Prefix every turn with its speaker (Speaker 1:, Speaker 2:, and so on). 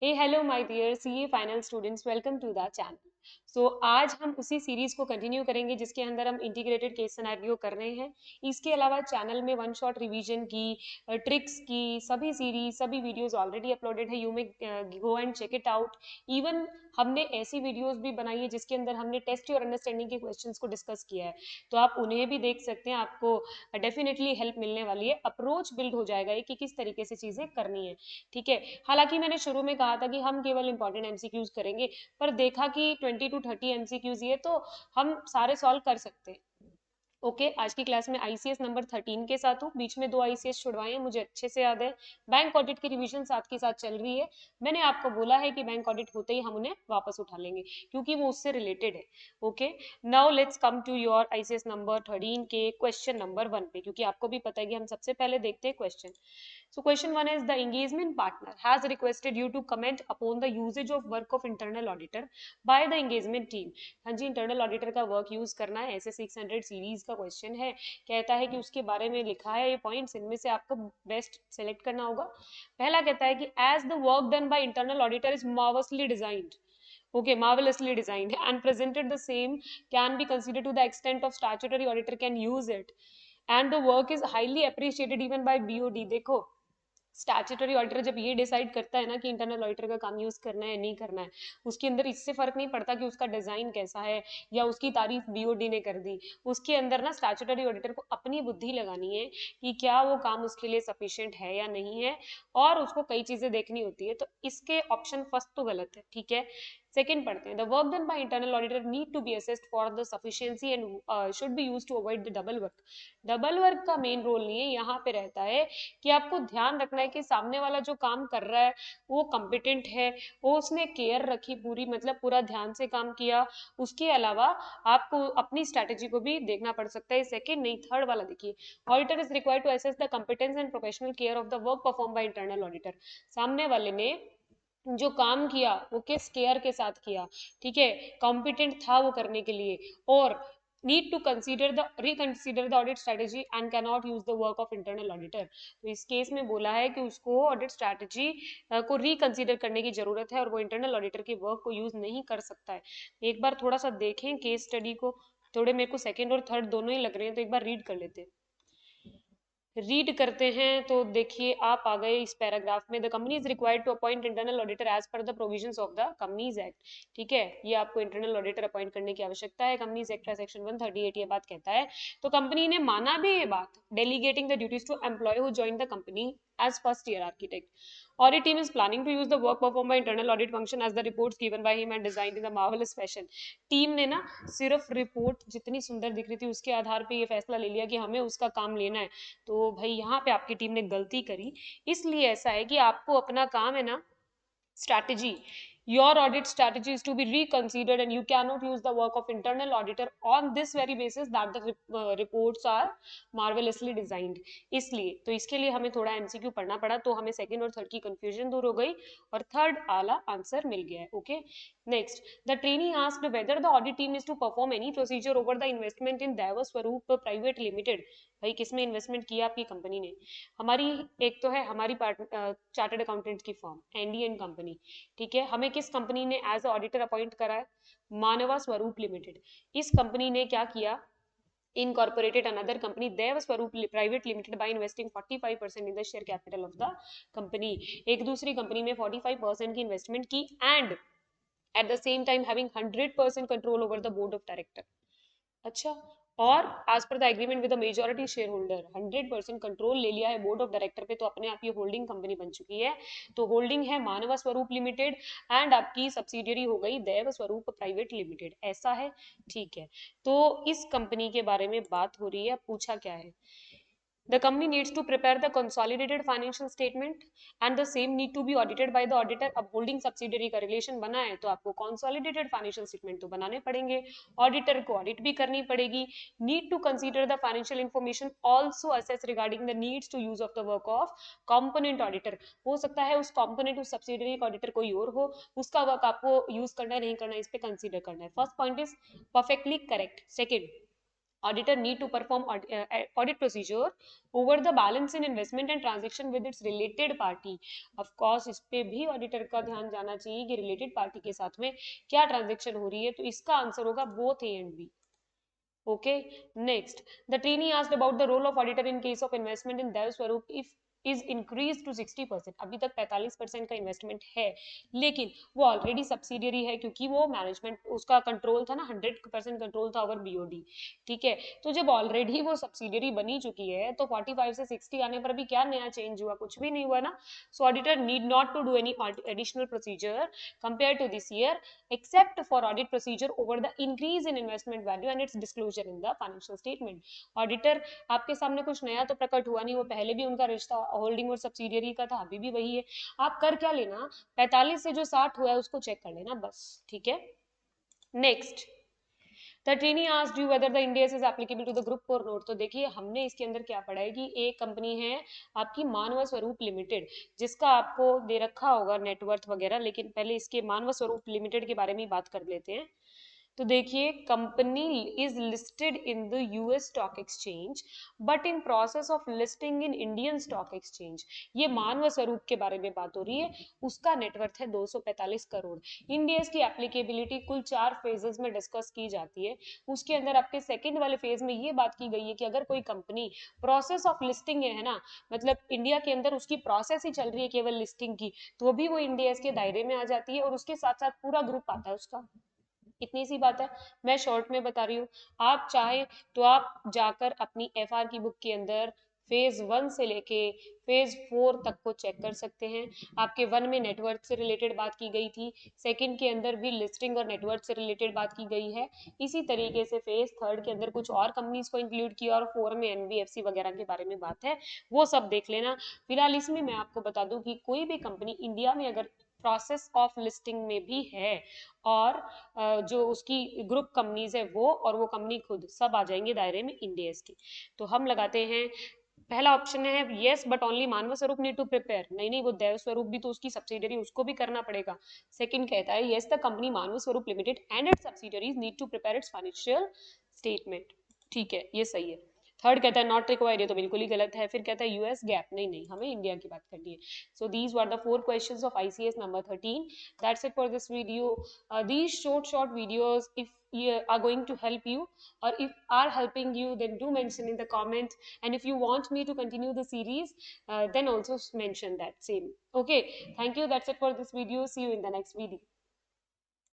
Speaker 1: Hey hello my dear CA final students, welcome to the channel. So आज हम उसी series को continue करेंगे जिसके अंदर हम इंटीग्रेटेड केस सिनेरियो कर रहे हैं। इसके अलावा चैनल में वन शॉट रिवीजन की, ट्रिक्स की सभी सीरीज, सभी वीडियोस ऑलरेडी अपलोडेड है। You may go and check it out. Even हमने ऐसी वीडियोस भी बनाई है जिसके अंदर हमने टेस्ट योर अंडरस्टैंडिंग के क्वेश्चंस को डिस्कस किया है, तो आप उन्हें भी देख सकते हैं। आपको डेफिनेटली हेल्प मिलने वाली है, अप्रोच बिल्ड हो जाएगा कि किस तरीके से चीजें करनी है। ठीक है, हालांकि मैंने शुरू में कहा था कि हम केवल इंपॉर्टेंट एमसीक्यूज करेंगे, पर देखा कि 20 to 30 एमसीक्यूज ये तो हम सारे सॉल्व कर सकते हैं। ओके, आज की क्लास में आईसीएस नंबर 13 के साथ हूँ। बीच में 2 आईसीएस छुड़वाए हैं, मुझे अच्छे से याद है। बैंक ऑडिट की रिवीजन साथ के साथ चल रही है। मैंने आपको बोला है कि बैंक ऑडिट होते ही हम उन्हें वापस उठा लेंगे क्योंकि वो उससे रिलेटेड है। Okay, now let's come to your ICS number 13 के क्वेश्चन नंबर 1 पे, क्योंकि आपको भी पता है कि हम सबसे पहले देखते हैं question. So question 1 is the engagement partner has requested you to comment upon the usage of work of internal auditor by the engagement team। हाँ जी, इंटरनल ऑडिटर का वर्क यूज करना है, ऐसे 600 सीरीज का क्वेश्चन है। कहता है कि उसके बारे में लिखा है ये पॉइंट्स, इनमें से आपको बेस्ट सेलेक्ट करना होगा। पहला कहता है कि as the work done by internal auditor is marvelously designed, okay, marvelously designed and presented, the same can be considered to the extent of statutory auditor can use it, and the work is highly appreciated even by BOD। देखो, statutory auditor जब ये decide करता है ना कि internal auditor का काम use करना है नहीं करना है, उसके अंदर इससे फर्क नहीं पड़ता कि उसका डिजाइन कैसा है या उसकी तारीफ बीओडी ने कर दी। उसके अंदर ना स्टैट्यूटरी ऑडिटर को अपनी बुद्धि लगानी है कि क्या वो काम उसके लिए सफिशिएंट है या नहीं है, और उसको कई चीजें देखनी होती है। तो इसके ऑप्शन फर्स्ट तो गलत है। ठीक है, सेकंड पढ़ते हैं। The work done by internal auditor need to be assessed for the sufficiency and should be used to avoid the double work. Double work का मेन रोल नहीं है, यहाँ पे रहता है कि आपको ध्यान रखना है कि सामने वाला जो काम कर रहा है वो कॉम्पिटेंट है, वो उसने केयर रखी पूरी, मतलब पूरा ध्यान से काम किया। उसके अलावा आपको अपनी स्ट्रैटेजी को भी देखना पड़ सकता है। सेकंड नहीं, थर्ड वाला देखिए। Auditor is required to assess the competence and professional care of the work perform by internal auditor. सामने वाले ने जो काम किया वो किस केयर के साथ किया, ठीक है, कॉम्पिटेंट था वो करने के लिए। और need to consider the reconsider the audit strategy and can not use the work of internal auditor. तो इस केस में बोला है कि उसको ऑडिट स्ट्रेटेजी को रिकंसीडर करने की जरूरत है और वो इंटरनल ऑडिटर के वर्क को यूज नहीं कर सकता है। एक बार थोड़ा सा देखें केस स्टडी को, थोड़े मेरे को सेकेंड और थर्ड दोनों ही लग रहे हैं, तो एक बार रीड कर लेते हैं। रीड करते हैं तो देखिए, आप आ गए इस पैराग्राफ में। The company is required to appoint internal auditor as per the provisions of the companies act. ठीक है, ये आपको इंटरनल ऑडिटर अपॉइंट करने की आवश्यकता है, कंपनीज एक्ट का सेक्शन 138 ये बात कहता है। तो कंपनी ने माना भी ये बात, delegating the duties to employ who join the company as first year architect. Audit team is planning to use the work performed by internal audit function as the reports given by him and designed in the marvelous fashion। Team ने ना सिर्फ report जितनी सुंदर दिख रही थी उसके आधार पे ये फैसला ले लिया कि हमें उसका काम लेना है। तो भाई यहाँ पे आपकी टीम ने गलती करी। इसलिए ऐसा है कि आपको अपना काम है ना, strategy, your audit strategy is to be reconsidered and you cannot use the work of internal auditor on this very basis that the reports are marvelously designed। इसलिए तो इसके लिए हमें थोड़ा एमसीक्यू पढ़ना पड़ा, तो हमें सेकंड और थर्ड की कंफ्यूजन दूर हो गई और थर्ड वाला आंसर मिल गया है। Okay, next, the trainee asked whether the audit team is to perform any procedure over the investment in Daiv Swaroop private limited. भाई किसमें इन्वेस्टमेंट किया आपकी कंपनी ने? हमारी एक तो है हमारी चार्टर्ड अकाउंटेंट की फॉर्म एनडी एंड कंपनी। ठीक है, हमें किस कंपनी ने एज ऑडिटर अपॉइंट करा है? मानवा स्वरूप लिमिटेड। इस कंपनी ने क्या किया? incorporated another company देव स्वरूप private limited by investing 45% in the share capital of the company। एक दूसरी कंपनी में 45% की इन्वेस्टमेंट की and at the same time having 100% control over the board of director। अच्छा, और as per the agreement with the majority share holder 100% control ले लिया है बोर्ड ऑफ डायरेक्टर पे, तो अपने आप ये होल्डिंग कंपनी बन चुकी है। तो होल्डिंग है मानवा स्वरूप लिमिटेड एंड आपकी सब्सिडियरी हो गई देव स्वरूप प्राइवेट लिमिटेड। ऐसा है, ठीक है। तो इस कंपनी के बारे में बात हो रही है, पूछा क्या है? The company needs to prepare the consolidated financial statement and the same need to be audited by the auditor। अब होल्डिंग सब्सिडियरी का रिलेशन बना है तो आपको consolidated financial statement तो बनाने पड़ेंगे, ऑडिटर को ऑडिट भी करनी पड़ेगी। Need to consider the financial information also assess regarding the needs to use of the work of component auditor। हो सकता है उस component उस सब्सिडियरी का ऑडिटर कोई और हो, उसका वर्क आपको यूज करना है नहीं करना है इस पे कंसिडर करना है। First point is perfectly correct. Second, Auditor need to perform audit procedure over the balance in investment and transaction with its related party. Of course इस पे भी ऑडिटर का ध्यान जाना चाहिए कि रिलेटेड पार्टी के साथ में क्या ट्रांजेक्शन हो रही है, तो इसका आंसर होगा both A and B. Okay, next, the trainee asked about the role of auditor in case of investment in Dev Swarup if is increased to 60%. अभी तक 45% का इन्वेस्टमेंट है, लेकिन वो ऑलरेडी सब्सिडियरी है क्योंकि वो मैनेजमेंट उसका कंट्रोल था ना, 100% कंट्रोल था ओवर बीओडी. ठीक है, तो जब ऑलरेडी वो सब्सिडियरी बनी चुकी है तो 45 से 60 आने पर भी क्या नया चेंज हुआ, कुछ भी नहीं हुआ ना. So auditor need not to do any additional procedure compare to this year except for audit procedure over the increase in investment value and its disclosure in the financial statement. Auditor आपके सामने कुछ नया तो प्रकट हुआ नहीं, वो पहले भी उनका रिश्ता होल्डिंग और सब्सिडियरी का था, अभी भी वही है. आप कर क्या लेना, 45 से जो 60 हुआ है उसको चेक कर लेना बस. ठीक है, next, The trainee asked you whether the Ind-AS is applicable to the group or not. तो देखिए हमने इसके अंदर क्या पढ़ा है कि एक कंपनी है आपकी मानव स्वरूप लिमिटेड, जिसका आपको दे रखा होगा नेटवर्थ वगैरह, लेकिन पहले इसके मानव स्वरूप लिमिटेड के बारे में बात कर लेते हैं. तो देखिए company is listed in the US stock exchange but in process of listing in Indian stock exchange. ये मानव स्वरूप के बारे में बात हो रही है. उसका नेटवर्थ है 245 करोड़. इंडियस की एप्लीकेबिलिटी कुल 4 फेजेस में डिस्कस की जाती है. उसके अंदर आपके सेकंड वाले फेज में ये बात की गई है कि अगर कोई कंपनी प्रोसेस ऑफ लिस्टिंग है ना, मतलब इंडिया के अंदर उसकी प्रोसेस ही चल रही है केवल लिस्टिंग की, तो भी वो इंडियस के दायरे में आ जाती है और उसके साथ साथ पूरा ग्रुप आता है उसका. इतनी सी बात है, मैं शॉर्ट में बता रही हूँ. आप चाहे तो आप जाकर अपनी एफआर की बुक के अंदर फेज 1 से लेके फेज 4 तक को चेक कर सकते हैं. आपके 1 में नेटवर्क से रिलेटेड बात की गई थी, सेकंड के अंदर भी लिस्टिंग और नेटवर्क से रिलेटेड बात की गई है. इसी तरीके से फेज 3 के अंदर कुछ और कंपनीज को इंक्लूड किया और 4 में एनबीएफसी वगैरह के बारे में बात है, वो सब देख लेना. फिलहाल इसमें मैं आपको बता दूं कि कोई भी कंपनी इंडिया में अगर प्रोसेस ऑफ लिस्टिंग में भी है और जो उसकी ग्रुप कंपनीज है वो और वो कंपनी खुद सब आ जाएंगे दायरे में इंडियस के. तो हम लगाते हैं पहला ऑप्शन है यस बट ओनली मानव स्वरूप नीड टू प्रिपेयर. नहीं नहीं, वो देव स्वरूप भी तो उसकी सब्सिडियरी, उसको भी करना पड़ेगा. सेकंड कहता है yes the company Manav Swaroop limited and its subsidiaries need to prepare its financial statement. ठीक है, ये सही है. थर्ड कहता है नॉट रिक्वायर्ड, ये तो बिल्कुल ही गलत है. फिर कहता है यूएस गैप, नहीं नहीं, हमें इंडिया की बात करनी है. So these were the 4 questions of ICS number 13. That's it for this video. These short videos, if you are going to help you or if are helping you, then do mention in the comment. And if you want me to continue the series, then also mention that same. Okay, thank you. That's it for this video. See you in the next video.